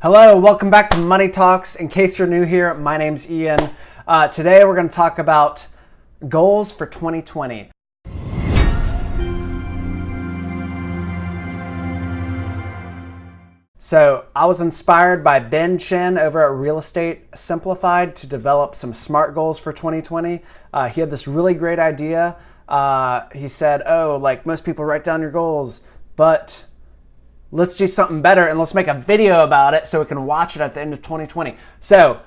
Hello, welcome back to Money Talks. In case you're new here, my name's Ian. Today we're going to talk about goals for 2020. So I was inspired by Ben Chen over at Real Estate Simplified to develop some SMART goals for 2020. He had this really great idea. He said, like most people write down your goals, but let's do something better and let's make a video about it so we can watch it at the end of 2020. So,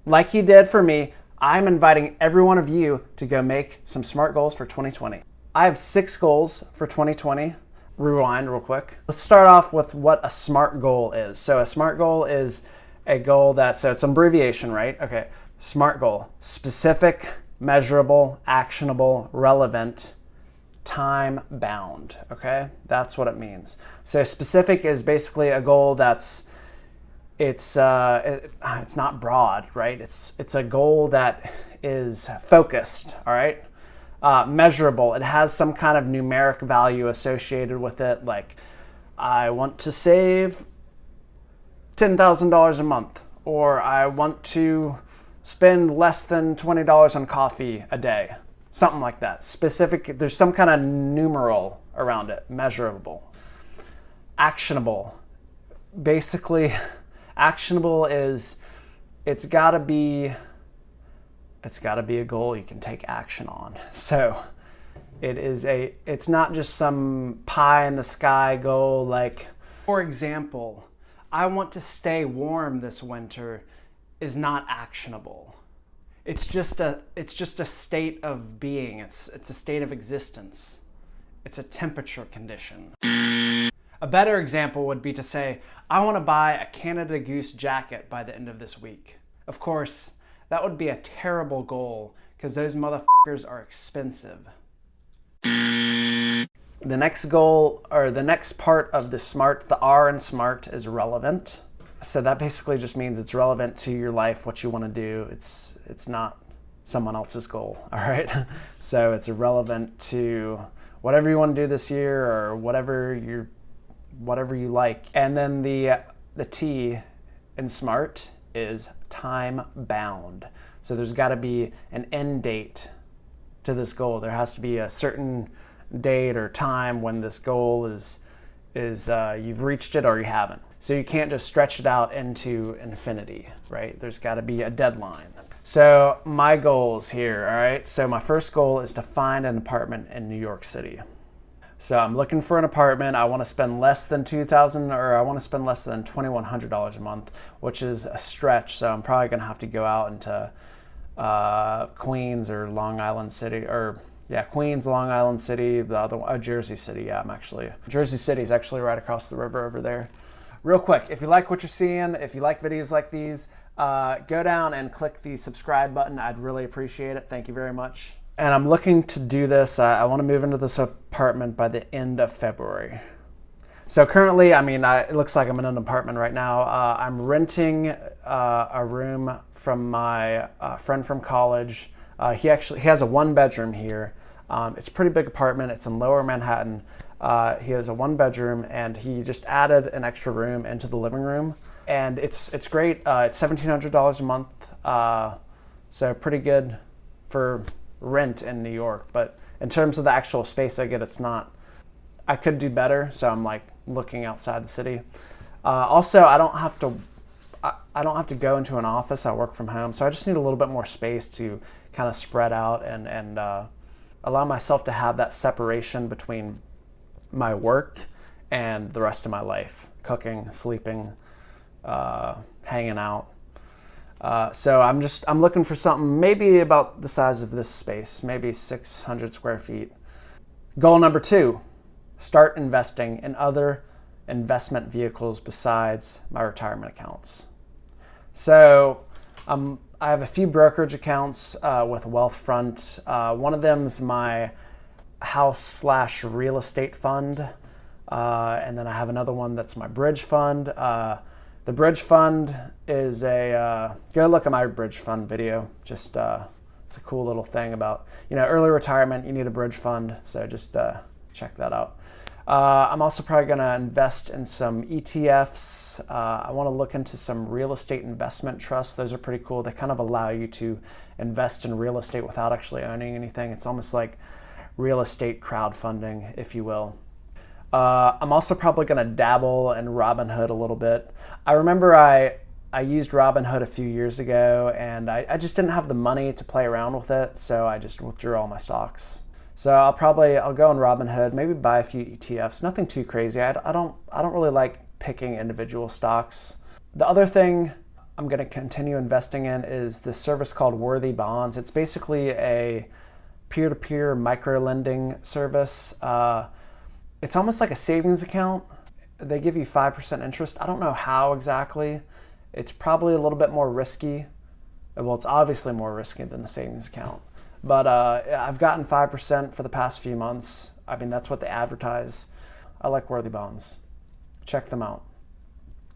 like he did for me, I'm inviting every one of you to go make some SMART goals for 2020. I have 6 goals for 2020. Rewind real quick. Let's start off with what a SMART goal is. So a SMART goal is a goal so it's an abbreviation, right? Okay, SMART goal: specific, measurable, actionable, relevant, time bound. Okay, that's what it means. So specific is basically a goal it's not broad, right? It's a goal that is focused. All right. Measurable, it has some kind of numeric value associated with it, like I want to save $10,000 a month, or I want to spend less than $20 on coffee a day. Something like that. Specific, there's some kind of numeral around it. Measurable. Actionable. Basically, actionable is it's gotta be a goal you can take action on. So it's not just some pie in the sky goal. Like, for example, I want to stay warm this winter is not actionable. It's just a state of being. It's a state of existence. It's a temperature condition. A better example would be to say, I want to buy a Canada Goose jacket by the end of this week. Of course, that would be a terrible goal because those motherfuckers are expensive. The next goal, or the next part of the SMART, the R in SMART, is relevant. So that basically just means it's relevant to your life, what you want to do. It's not someone else's goal, all right? So it's relevant to whatever you want to do this year or whatever you like. And then the T in SMART is time bound. So there's got to be an end date to this goal. There has to be a certain date or time when this goal is you've reached it or you haven't. So you can't just stretch it out into infinity, right? There's got to be a deadline. So my goals here, all right? So my first goal is to find an apartment in New York City. So I'm looking for an apartment. I want to spend less than $2,000, or I want to spend less than $2,100 a month, which is a stretch. So I'm probably going to have to go out into Queens or Long Island City, Queens, Long Island City, the other one, Jersey City. Jersey City is actually right across the river over there. Real quick, if you like what you're seeing, if you like videos like these, go down and click the subscribe button. I'd really appreciate it. Thank you very much. And I'm looking to do this. I want to move into this apartment by the end of February. So currently, it looks like I'm in an apartment right now. I'm renting a room from my friend from college. He has a 1-bedroom here. It's a pretty big apartment. It's in Lower Manhattan. He has a 1-bedroom, and he just added an extra room into the living room. And it's great. It's $1,700 a month. So pretty good for rent in New York. But in terms of the actual space I get, it's not. I could do better. So I'm like looking outside the city. Also, I don't have to go into an office. I work from home. So I just need a little bit more space to kind of spread out and allow myself to have that separation between my work and the rest of my life: cooking, sleeping, hanging out. So I'm looking for something maybe about the size of this space, maybe 600 square feet. Goal number 2, start investing in other investment vehicles besides my retirement accounts. So I have a few brokerage accounts with Wealthfront. One of them is my house/real estate fund. And then I have another one that's my bridge fund. The bridge fund is go look at my bridge fund video. Just it's a cool little thing about, early retirement. You need a bridge fund, so just check that out. I'm also probably going to invest in some ETFs. I want to look into some real estate investment trusts. Those are pretty cool. They kind of allow you to invest in real estate without actually owning anything. It's almost like real estate crowdfunding, if you will. I'm also probably going to dabble in Robinhood a little bit. I remember I used Robinhood a few years ago, and I just didn't have the money to play around with it, so I just withdrew all my stocks. So I'll go in Robinhood, maybe buy a few ETFs. Nothing too crazy. I don't really like picking individual stocks. The other thing I'm going to continue investing in is this service called Worthy Bonds. It's basically a peer-to-peer micro-lending service. It's almost like a savings account. They give you 5% interest. I don't know how exactly. It's probably a little bit more risky. Well, it's obviously more risky than the savings account. But I've gotten 5% for the past few months. I mean, that's what they advertise. I like Worthy Bonds. Check them out.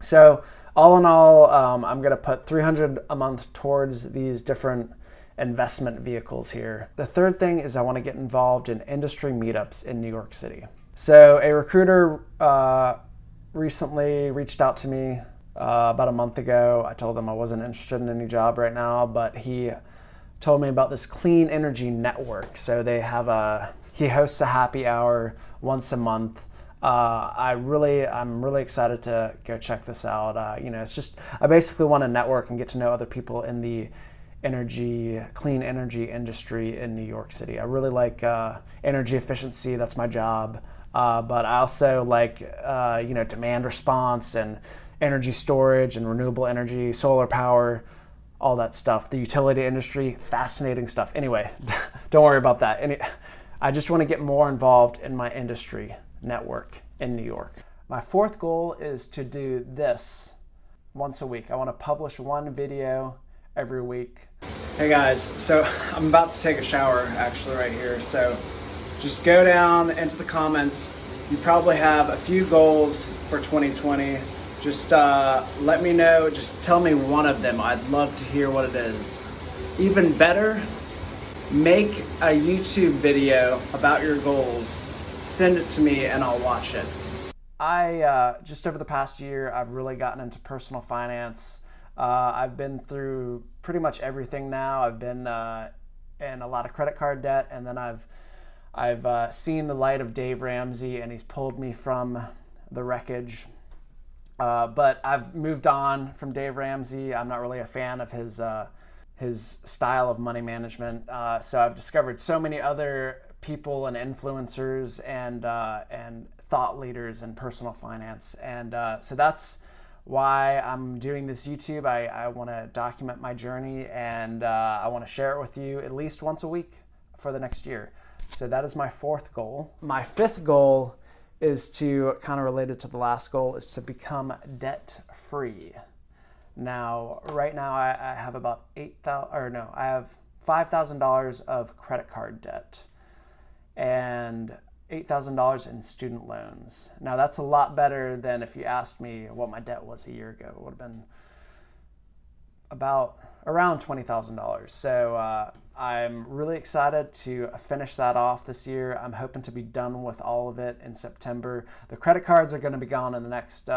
So all in all, I'm going to put $300 a month towards these different investment vehicles here. The third thing is I want to get involved in industry meetups in New York City. So a recruiter recently reached out to me about a month ago. I told him I wasn't interested in any job right now, but he told me about this clean energy network. So he hosts a happy hour once a month. I'm really excited to go check this out. I basically want to network and get to know other people in the clean energy industry in New York City. I really like energy efficiency. That's my job. But I also like demand response and energy storage and renewable energy, solar power, all that stuff. The utility industry, fascinating stuff. Anyway, don't worry about that. I just want to get more involved in my industry network in New York. My fourth goal is to do this once a week. I want to publish one video every week. Hey guys, so I'm about to take a shower actually right here. So just go down into the comments. You probably have a few goals for 2020. Just let me know, just tell me one of them. I'd love to hear what it is. Even better, make a YouTube video about your goals. Send it to me and I'll watch it. Just over the past year, I've really gotten into personal finance. I've been through pretty much everything now. I've been in a lot of credit card debt, and then I've seen the light of Dave Ramsey, and he's pulled me from the wreckage. But I've moved on from Dave Ramsey. I'm not really a fan of his style of money management. So I've discovered so many other people and influencers and thought leaders in personal finance. And so that's why I'm doing this YouTube. I want to document my journey, and I want to share it with you at least once a week for the next year. So that is my fourth goal. My fifth goal is to, kind of related to the last goal, is to become debt free. Now, right now I have about I have $5,000 of credit card debt and $8,000 in student loans. Now that's a lot better than if you asked me what my debt was a year ago. It would have been around $20,000. So I'm really excited to finish that off this year. I'm hoping to be done with all of it in September. The credit cards are going to be gone in the next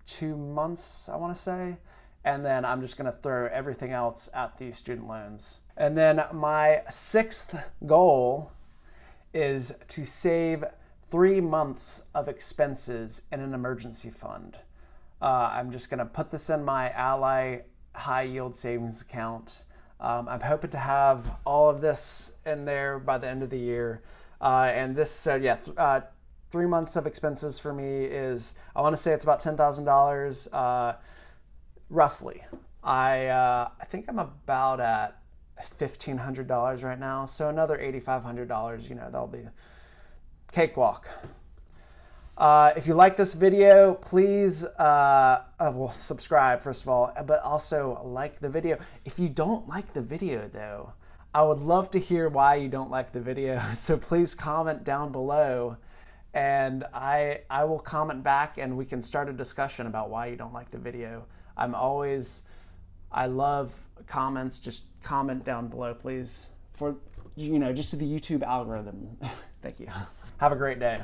2 months, I want to say. And then I'm just going to throw everything else at the student loans. And then my sixth goal is to save 3 months of expenses in an emergency fund. I'm just going to put this in my Ally high yield savings account. I'm hoping to have all of this in there by the end of the year. And this, 3 months of expenses for me is, I want to say it's about $10,000, roughly. I think I'm about at $1,500 right now. So another $8,500, that'll be a cakewalk. If you like this video, please subscribe first of all, but also like the video. If you don't like the video though, I would love to hear why you don't like the video. So please comment down below, and I will comment back, and we can start a discussion about why you don't like the video. I love comments. Just comment down below, please, for just to the YouTube algorithm. Thank you. Have a great day.